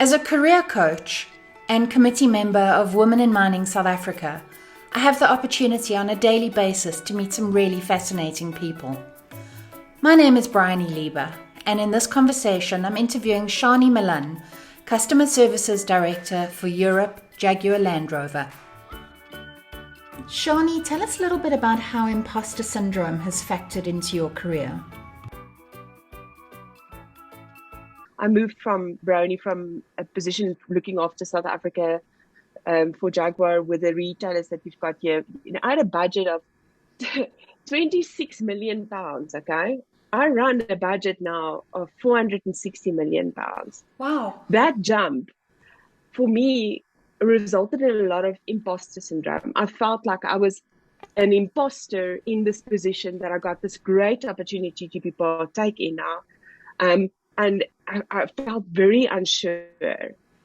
As a career coach and committee member of Women in Mining South Africa, I have the opportunity on a daily basis to meet some really fascinating people. My name is Bryony Lieber, and in this conversation I'm interviewing Sharnie Malan, Customer Services Director for Europe Jaguar Land Rover. Sharnie, tell us a little bit about how imposter syndrome has factored into your career. I moved from a position looking after South Africa for Jaguar with the retailers that we've got here. I had a budget of 26 million pounds. Okay, I run a budget now of 460 million pounds. Wow. That jump for me resulted in a lot of imposter syndrome. I felt like I was an imposter in this position that I got this great opportunity to be partake in now. And I felt very unsure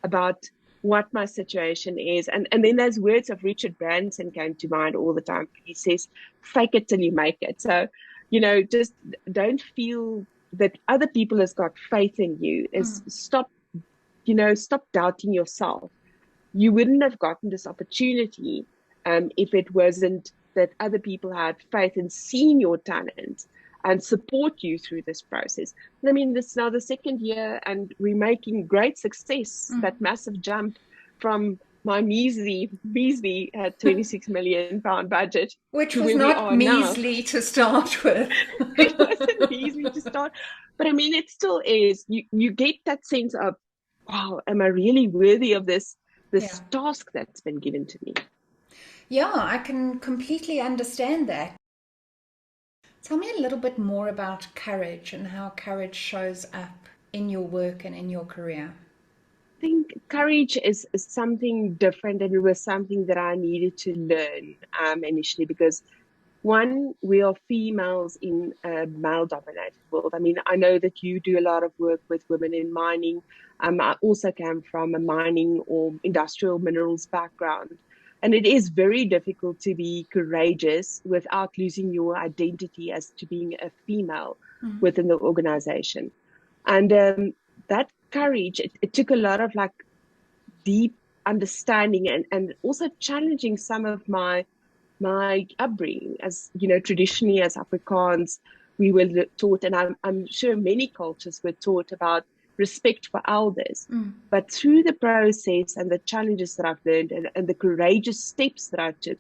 about what my situation is. And then those words of Richard Branson came to mind all the time. He says, fake it till you make it. So, just don't feel that other people has got faith in you. Stop doubting yourself. You wouldn't have gotten this opportunity if it wasn't that other people had faith and seen your talent and support you through this process. I mean, this is now the second year and we're making great success, that massive jump from my measly 26 million pound budget. Which was not measly now. To start with. It wasn't measly to start. But I mean, it still is. You get that sense of, wow, am I really worthy of this task that's been given to me? Yeah, I can completely understand that. Tell me a little bit more about courage and how courage shows up in your work and in your career. I think courage is something different, and it was something that I needed to learn initially because, one, we are females in a male-dominated world. I mean, I know that you do a lot of work with women in mining. I also came from a mining or industrial minerals background. And it is very difficult to be courageous without losing your identity as to being a female within the organization. And that courage, it took a lot of deep understanding and also challenging some of my upbringing. As traditionally as Afrikaans, we were taught, and I'm sure many cultures were taught about respect for elders. But through the process and the challenges that I've learned and the courageous steps that I took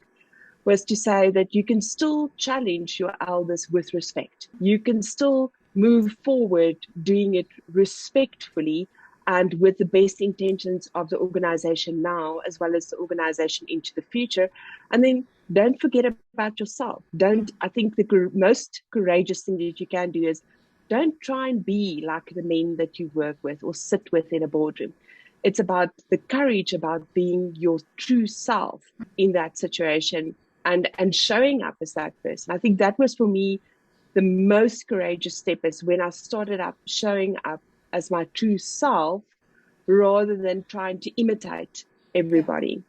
was to say that you can still challenge your elders with respect. You can still move forward doing it respectfully and with the best intentions of the organization now, as well as the organization into the future. And then don't forget about yourself. I think the most courageous thing that you can do is don't try and be like the men that you work with or sit with in a boardroom. It's about the courage, about being your true self in that situation and showing up as that person. I think that was for me the most courageous step, is when I started up showing up as my true self rather than trying to imitate everybody.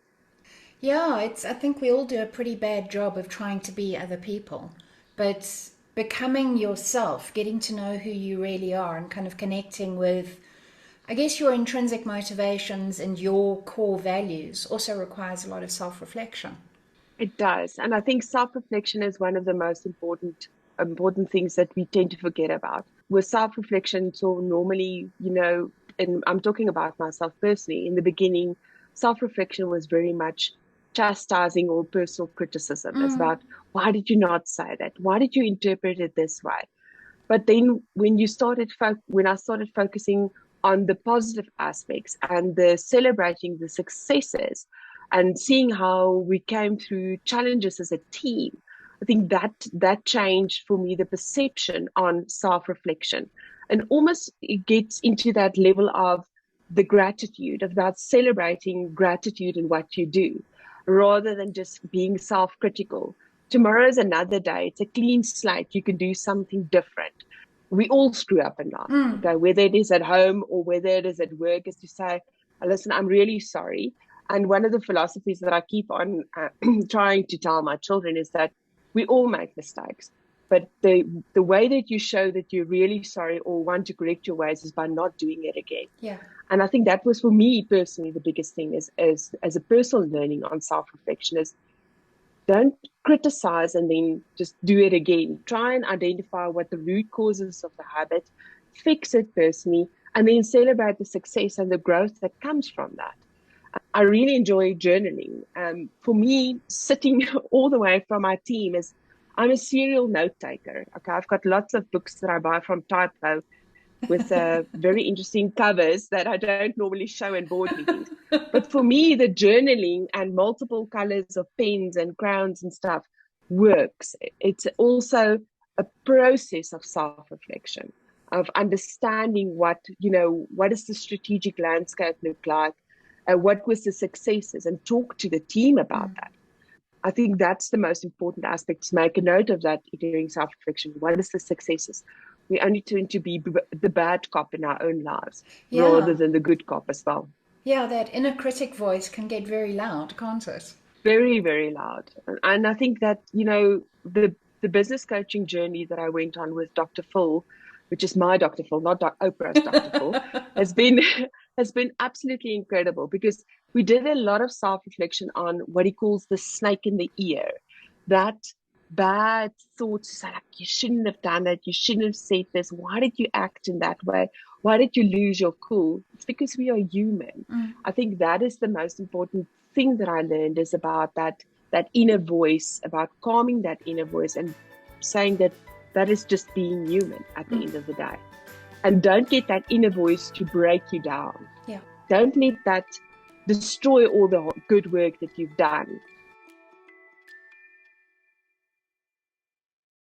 Yeah, I think we all do a pretty bad job of trying to be other people, but becoming yourself, getting to know who you really are and kind of connecting with, I guess, your intrinsic motivations and your core values also requires a lot of self-reflection. It does. And I think self-reflection is one of the most important things that we tend to forget about. With self-reflection, so normally, and I'm talking about myself personally, in the beginning, self-reflection was very much chastising or personal criticism. It's about, why did you not say that? Why did you interpret it this way? But then when I started focusing on the positive aspects and the celebrating the successes and seeing how we came through challenges as a team, I think that changed for me the perception on self-reflection, and almost it gets into that level of the gratitude, about celebrating gratitude in what you do, rather than just being self-critical. Tomorrow is another day. It's a clean slate. You can do something different. We all screw up in life, okay? Whether it is at home or whether it is at work, is to say, listen, I'm really sorry. And one of the philosophies that I keep on trying to tell my children is that we all make mistakes. But the way that you show that you're really sorry or want to correct your ways is by not doing it again. Yeah. And I think that was for me personally the biggest thing is as a personal learning on self-reflection is don't criticize and then just do it again. Try and identify what the root causes of the habit, fix it personally, and then celebrate the success and the growth that comes from that. I really enjoy journaling. For me, sitting all the way from my team is I'm a serial note taker. Okay, I've got lots of books that I buy from Typo with very interesting covers that I don't normally show in board meetings. But for me, the journaling and multiple colors of pens and crayons and stuff works. It's also a process of self-reflection, of understanding what does the strategic landscape look like, what was the successes, and talk to the team about that. I think that's the most important aspect, to make a note of that during self-reflection. What is the successes? We only tend to be the bad cop in our own lives rather than the good cop as well. Yeah, that inner critic voice can get very loud, can't it? Very, very loud. And I think that, the business coaching journey that I went on with Dr. Phil, which is my Dr. Phil, not Oprah's Dr. Phil, has been absolutely incredible, because we did a lot of self-reflection on what he calls the snake in the ear. That bad thoughts, like you shouldn't have done it, you shouldn't have said this, why did you act in that way? Why did you lose your cool? It's because we are human. I think that is the most important thing that I learned, is about that inner voice, about calming that inner voice and saying that is just being human at the end of the day. And don't get that inner voice to break you down. Yeah. Don't let that destroy all the good work that you've done.